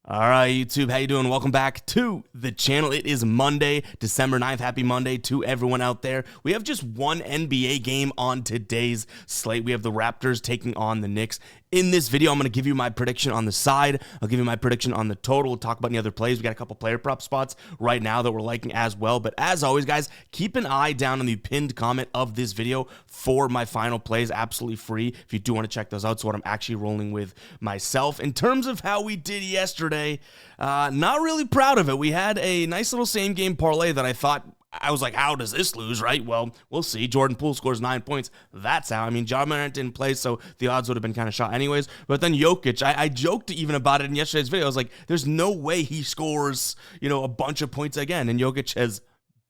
All right, YouTube, how you doing? Welcome back to the channel. It is Monday, December 9th. Happy Monday to everyone out there. We have just one NBA game on today's slate. We have the Raptors taking on the Knicks. In this video, I'm going to give you my prediction on the side. I'll give you my prediction on the total. We'll talk about any other plays. We got a couple player prop spots right now that we're liking as well. But as always, guys, keep an eye down on the pinned comment of this video for my final plays. Absolutely free if you do want to check those out. So what I'm actually rolling with myself. In terms of how we did yesterday, not really proud of it. We had a nice little same game parlay that I was like, how does this lose, right? Well, we'll see. Jordan Poole scores 9 points. That's how. I mean, Ja Morant didn't play, so the odds would have been kind of shot anyways. But then Jokic, I joked even about it in yesterday's video. I was like, there's no way he scores, a bunch of points again. And Jokic has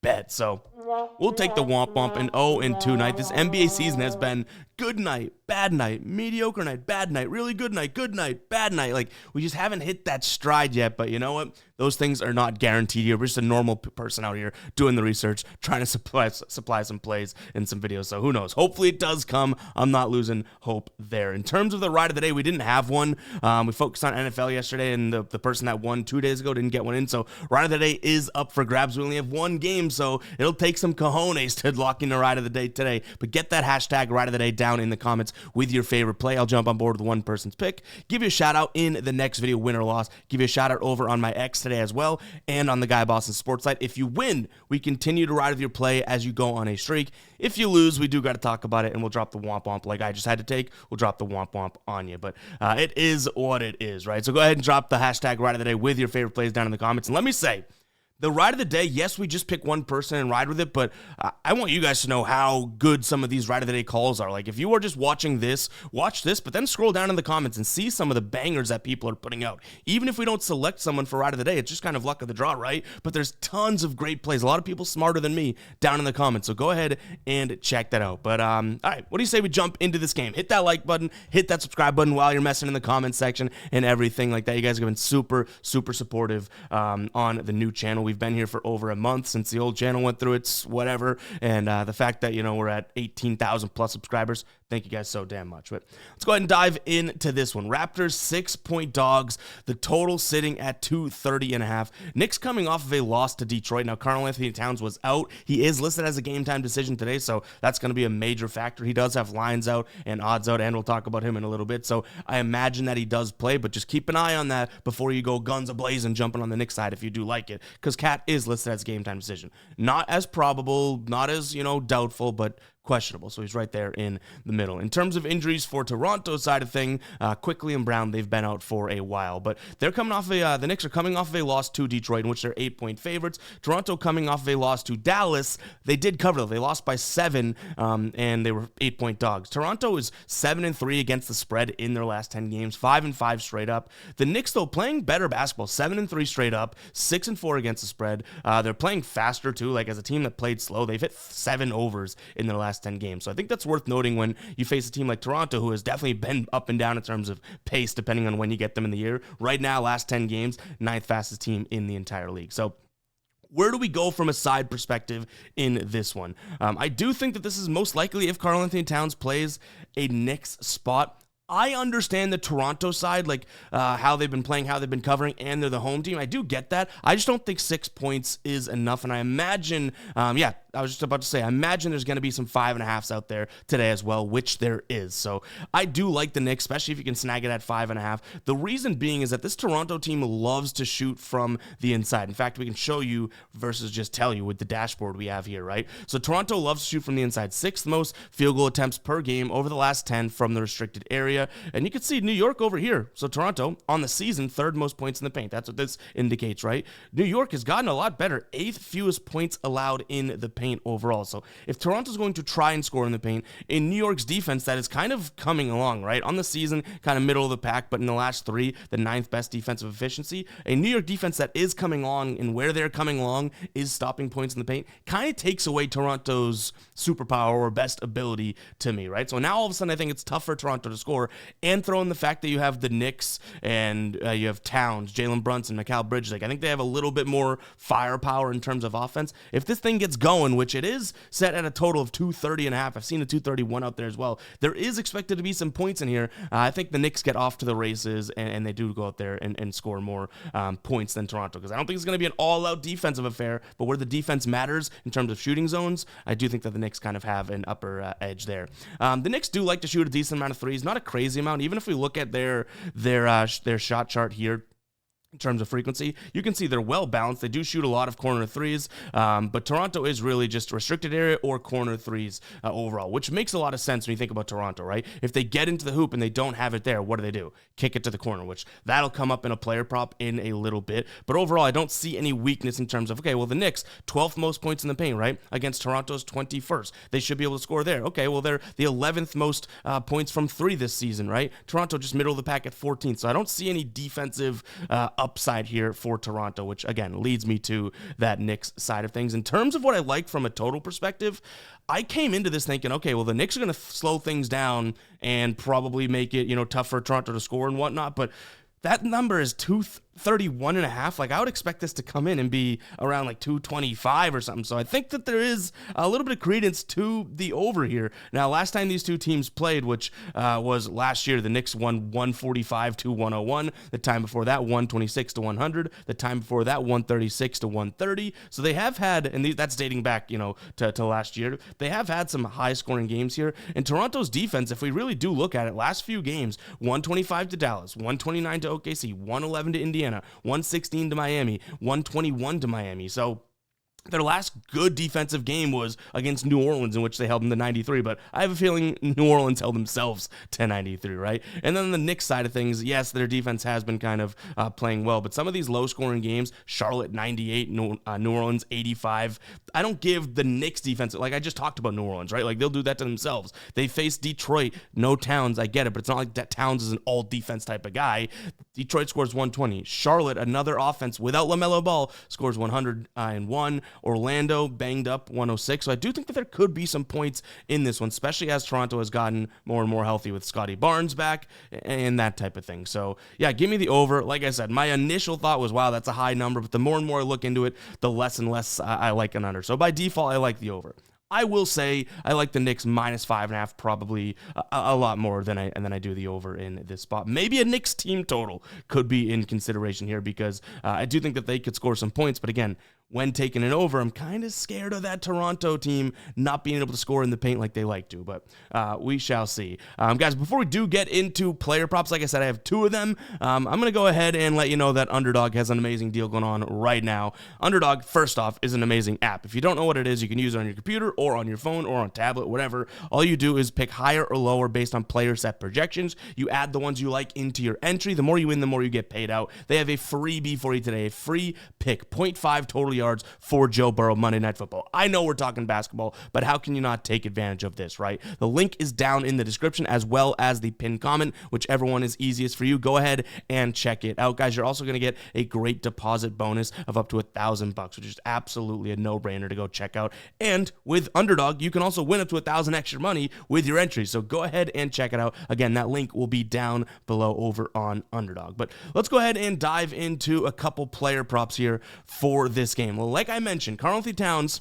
bet. So we'll take the womp womp and 0-2 night. This NBA season has been good night, bad night, mediocre night, bad night, really good night, bad night. Like, we just haven't hit that stride yet, but you know what? Those things are not guaranteed here. We're just a normal person out here doing the research, trying to supply some plays and some videos. So who knows? Hopefully it does come. I'm not losing hope there. In terms of the ride of the day, we didn't have one. We focused on NFL yesterday, and the person that won 2 days ago didn't get one in. So ride of the day is up for grabs. We only have one game, so it'll take some cojones to lock in the ride of the day today. But get that hashtag ride of the day down in the comments with your favorite play. I'll jump on board with one person's pick. Give you a shout out in the next video, win or loss. Give you a shout out over on my X today as well, and on the Guy Boston Sports site. If you win, we continue to ride with your play as you go on a streak. If you lose, we do got to talk about it, and we'll drop the womp womp like I just had to take. We'll drop the womp womp on you, but it is what it is, right? So go ahead and drop the hashtag ride of the day with your favorite plays down in the comments. And let me say, the ride of the day, yes, we just pick one person and ride with it, but I want you guys to know how good some of these ride of the day calls are. Like, if you are just watching this, watch this, but then scroll down in the comments and see some of the bangers that people are putting out. Even if we don't select someone for ride of the day, it's just kind of luck of the draw, right? But there's tons of great plays. A lot of people smarter than me down in the comments, so go ahead and check that out. But, all right, what do you say we jump into this game? Hit that like button, hit that subscribe button while you're messing in the comment section and everything like that. You guys have been super, super supportive on the new channel. We've been here for over a month since the old channel went through its whatever, and the fact that we're at 18,000 plus subscribers, thank you guys so damn much. But let's go ahead and dive into this one. Raptors 6-point dogs, the total sitting at 230.5. Knicks coming off of a loss to Detroit. Now, Karl Anthony Towns was out. He is listed as a game time decision today, so that's going to be a major factor. He does have lines out and odds out, and we'll talk about him in a little bit, so I imagine that he does play, but just keep an eye on that before you go guns a-blazing jumping on the Knicks side if you do like it, because Cat is listed as game time decision. Not as probable, not as, doubtful, but questionable, so he's right there in the middle. In terms of injuries for Toronto's side of thing, Quickly and Brown, they've been out for a while, but they're coming off the Knicks are coming off of a loss to Detroit, in which they're 8-point favorites. Toronto coming off of a loss to Dallas. They did cover, though. They lost by 7, and they were 8-point dogs. Toronto is 7-3 against the spread in their last 10 games, 5-5 straight up. The Knicks, though, playing better basketball, 7-3 straight up, 6-4 against the spread. They're playing faster, too, like as a team that played slow. They've hit 7 overs in their last 10 games. So I think that's worth noting when you face a team like Toronto, who has definitely been up and down in terms of pace, depending on when you get them in the year. Right now, last 10 games, 9th fastest team in the entire league. So where do we go from a side perspective in this one? I do think that this is most likely if Karl Anthony Towns plays a Knicks spot. I understand the Toronto side, like how they've been playing, how they've been covering, and they're the home team. I do get that. I just don't think 6 points is enough, and I imagine, I was just about to say, I imagine there's going to be some 5.5s out there today as well, which there is. So I do like the Knicks, especially if you can snag it at 5.5. The reason being is that this Toronto team loves to shoot from the inside. In fact, we can show you versus just tell you with the dashboard we have here, right? So Toronto loves to shoot from the inside. 6th most field goal attempts per game over the last 10 from the restricted area. And you can see New York over here. So Toronto, on the season, 3rd most points in the paint. That's what this indicates, right? New York has gotten a lot better. 8th fewest points allowed in the paint overall. So if Toronto's going to try and score in the paint, in New York's defense, that is kind of coming along, right? On the season, kind of middle of the pack, but in the last 3, the 9th best defensive efficiency. A New York defense that is coming along, and where they're coming along is stopping points in the paint, kind of takes away Toronto's superpower or best ability to me, right? So now all of a sudden, I think it's tough for Toronto to score. score, and throw in the fact that you have the Knicks and you have Towns, Jalen Brunson, Mikal Bridges. Like, I think they have a little bit more firepower in terms of offense. If this thing gets going, which it is set at a total of 230.5, I've seen a 231 out there as well. There is expected to be some points in here. I think the Knicks get off to the races, and they do go out there and score more points than Toronto, because I don't think it's going to be an all-out defensive affair, but where the defense matters in terms of shooting zones, I do think that the Knicks kind of have an upper edge there. The Knicks do like to shoot a decent amount of threes, not a crazy amount. Even if we look at their shot chart here, in terms of frequency, you can see they're well balanced. They do shoot a lot of corner threes, but Toronto is really just restricted area or corner threes overall, which makes a lot of sense when you think about Toronto, right? If they get into the hoop and they don't have it there, what do? Kick it to the corner, which that'll come up in a player prop in a little bit. But overall, I don't see any weakness in terms of, okay, well, the Knicks, 12th most points in the paint, right? Against Toronto's 21st. They should be able to score there. Okay, well, they're the 11th most points from three this season, right? Toronto just middle of the pack at 14th. So I don't see any defensive upside here for Toronto, which again leads me to that Knicks side of things. In terms of what I like from a total perspective, I came into this thinking, okay, well, the Knicks are going to slow things down and probably make it, tough for Toronto to score and whatnot, but that number is 231.5. Like, I would expect this to come in and be around like 225 or something. So I think that there is a little bit of credence to the over here. Now, last time these two teams played, which was last year, the Knicks won 145-101. The time before that, 126-100. The time before that, 136-130. So they have had, and that's dating back, to last year. They have had some high-scoring games here. And Toronto's defense, if we really do look at it, last few games, 125 to Dallas, 129 to OKC, 111 to Indiana, 116 to Miami, 121 to Miami. So their last good defensive game was against New Orleans, in which they held them to 93, but I have a feeling New Orleans held themselves to 93, right? And then the Knicks side of things, yes, their defense has been kind of playing well, but some of these low-scoring games, Charlotte 98, New Orleans 85, I don't give the Knicks defense, like I just talked about New Orleans, right? Like, they'll do that to themselves. They face Detroit, no Towns, I get it, but it's not like that Towns is an all-defense type of guy. Detroit scores 120. Charlotte, another offense without LaMelo Ball, scores 101. Orlando banged up 106. So I do think that there could be some points in this one, especially as Toronto has gotten more and more healthy with Scotty Barnes back and that type of thing. So yeah, give me the over. Like I said, my initial thought was, wow, that's a high number, but the more and more I look into it, the less and less I like an under. So by default, I like the over. I will say I like the Knicks -5.5 probably a lot more than I do the over in this spot. Maybe a Knicks team total could be in consideration here, because I do think that they could score some points. But again, when taking it over, I'm kind of scared of that Toronto team not being able to score in the paint like they like to, but we shall see. Guys, before we do get into player props, like I said, I have two of them. I'm going to go ahead and let you know that Underdog has an amazing deal going on right now. Underdog, first off, is an amazing app. If you don't know what it is, you can use it on your computer or on your phone or on tablet, whatever. All you do is pick higher or lower based on player set projections. You add the ones you like into your entry. The more you win, the more you get paid out. They have a freebie for you today, a free pick, 0.5 total yards for Joe Burrow Monday Night Football. I know we're talking basketball, but how can you not take advantage of this, right? The link is down in the description as well as the pinned comment, whichever one is easiest for you. Go ahead and check it out, guys. You're also going to get a great deposit bonus of up to $1,000, which is absolutely a no-brainer to go check out. And with Underdog, you can also win up to $1,000 extra money with your entry. So go ahead and check it out. Again, that link will be down below over on Underdog. But let's go ahead and dive into a couple player props here for this game. Well, like I mentioned, Karl Anthony Towns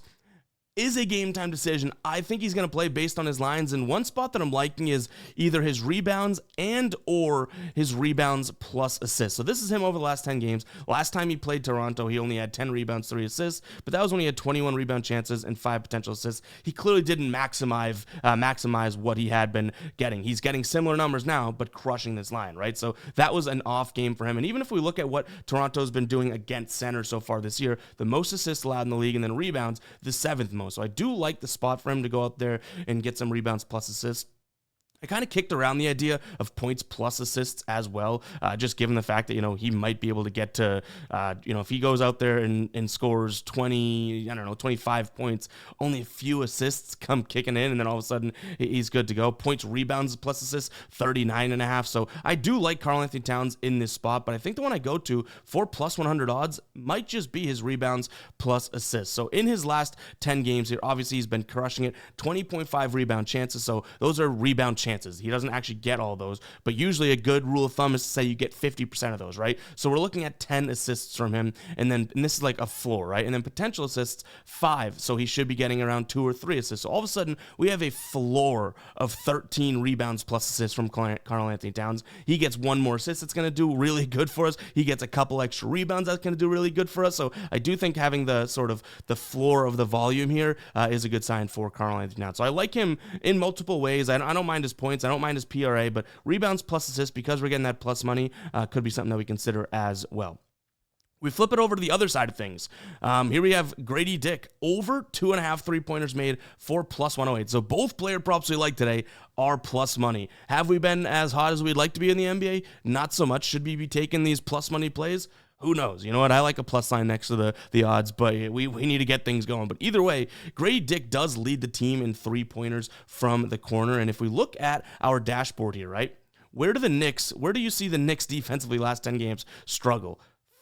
is a game time decision. I think he's going to play based on his lines, and one spot that I'm liking is either his rebounds and or his rebounds plus assists. So this is him over the last 10 games. Last time he played Toronto, he only had 10 rebounds, 3 assists, but that was when he had 21 rebound chances and 5 potential assists. He clearly didn't maximize what he had been getting. He's getting similar numbers now, but crushing this line, right? So that was an off game for him. And even if we look at what Toronto's been doing against center so far this year, the most assists allowed in the league, and then rebounds, the 7th most. So I do like the spot for him to go out there and get some rebounds plus assists. I kind of kicked around the idea of points plus assists as well, just given the fact that, he might be able to get to, if he goes out there and scores 25 points, only a few assists come kicking in, and then all of a sudden he's good to go. Points, rebounds plus assists, 39.5. So I do like Karl Anthony Towns in this spot, but I think the one I go to for plus 100 odds might just be his rebounds plus assists. So in his last 10 games here, obviously he's been crushing it, 20.5 rebound chances. So those are rebound chances chances. He doesn't actually get all those, but usually a good rule of thumb is to say you get 50% of those, right? So we're looking at 10 assists from him, and this is like a floor, right? And then potential assists, 5, so he should be getting around 2 or 3 assists. So all of a sudden, we have a floor of 13 rebounds plus assists from Karl Anthony Towns. He gets 1 more assist, it's going to do really good for us. He gets a couple extra rebounds, that's going to do really good for us. So I do think having the sort of the floor of the volume here is a good sign for Karl Anthony Towns. So I like him in multiple ways. I don't mind his points, I don't mind his PRA, but rebounds plus assists, because we're getting that plus money, could be something that we consider as well. We flip it over to the other side of things. Here we have Grady Dick, over 2.5 3-pointers made for plus 108. So both player props we like today are plus money. Have we been as hot as we'd like to be in the NBA? Not so much. Should we be taking these plus money plays? Who knows? You know what? I like a plus sign next to the odds, but we need to get things going. But either way, Grady Dick does lead the team in 3-pointers from the corner. And if we look at our dashboard here, right? Where do you see the Knicks defensively last 10 games struggle?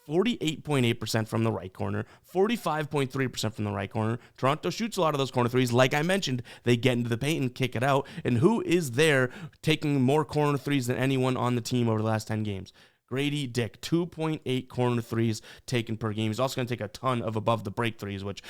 48.8% from the right corner, 45.3% from the right corner. Toronto shoots a lot of those corner threes. Like I mentioned, they get into the paint and kick it out. And who is there taking more corner threes than anyone on the team over the last 10 games? Grady Dick, 2.8 corner threes taken per game. He's also going to take a ton of above the break threes, which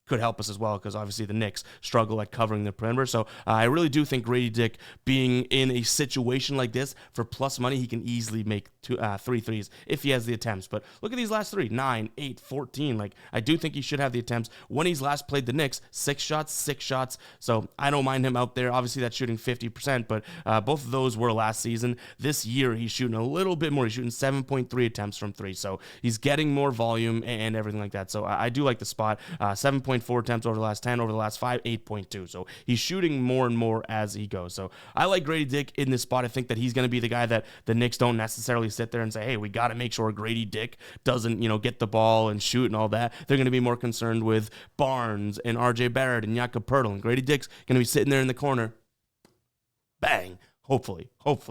could help us as well, because obviously the Knicks struggle at covering the perimeter. So I really do think Grady Dick, being in a situation like this for plus money, he can easily make 3 threes if he has the attempts. But look at these last 3, 9, 8, 14. Like, I do think he should have the attempts. When he's last played the Knicks, 6 shots. So I don't mind him out there. Obviously that's shooting 50%, but both of those were last season. This year he's shooting a little bit more. He's shooting 7.3 attempts from 3. So he's getting more volume and everything like that. So I do like the spot. 7.4 attempts over the last 10, over the last 5, 8.2. So he's shooting more and more as he goes. So I like Grady Dick in this spot. I think that he's going to be the guy that the Knicks don't necessarily sit there and say, hey, we got to make sure Grady Dick doesn't, get the ball and shoot and all that. They're going to be more concerned with Barnes and RJ Barrett and Jakob Poeltl. And Grady Dick's going to be sitting there in the corner. Bang. Hopefully.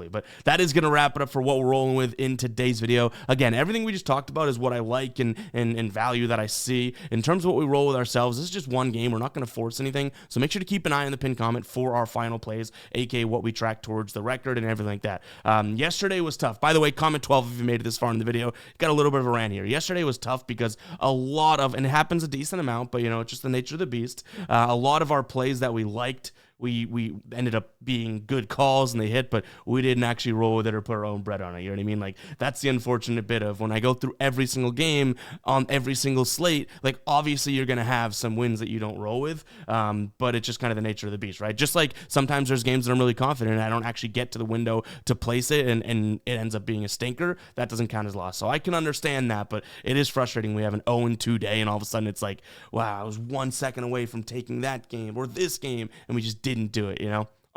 But that is going to wrap it up for what we're rolling with in today's video. Again, everything we just talked about is what I like and value that I see. In terms of what we roll with ourselves, this is just one game. We're not going to force anything. So make sure to keep an eye on the pinned comment for our final plays, aka what we track towards the record and everything like that. Yesterday was tough. By the way, comment 12 if you made it this far in the video. Got a little bit of a rant here. Yesterday was tough because a lot of, and it happens a decent amount, but it's just the nature of the beast. A lot of our plays that we liked, we ended up being good calls and they hit, but we didn't actually roll with it or put our own bread on it. You know what I mean? Like, that's the unfortunate bit of when I go through every single game on every single slate, like, obviously you're going to have some wins that you don't roll with, but it's just kind of the nature of the beast, right? Just like sometimes there's games that I'm really confident in, I don't actually get to the window to place it and it ends up being a stinker. That doesn't count as loss. So I can understand that, but it is frustrating. We have an 0-2 day and all of a sudden it's like, wow, I was 1 second away from taking that game or this game and we just didn't do it,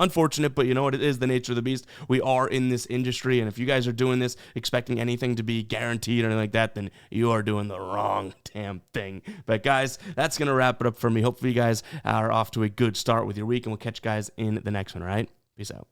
Unfortunate, but you know what? It is the nature of the beast. We are in this industry, and if you guys are doing this expecting anything to be guaranteed or anything like that, then you are doing the wrong damn thing. But guys, that's going to wrap it up for me. Hopefully you guys are off to a good start with your week, and we'll catch you guys in the next one, all right? Peace out.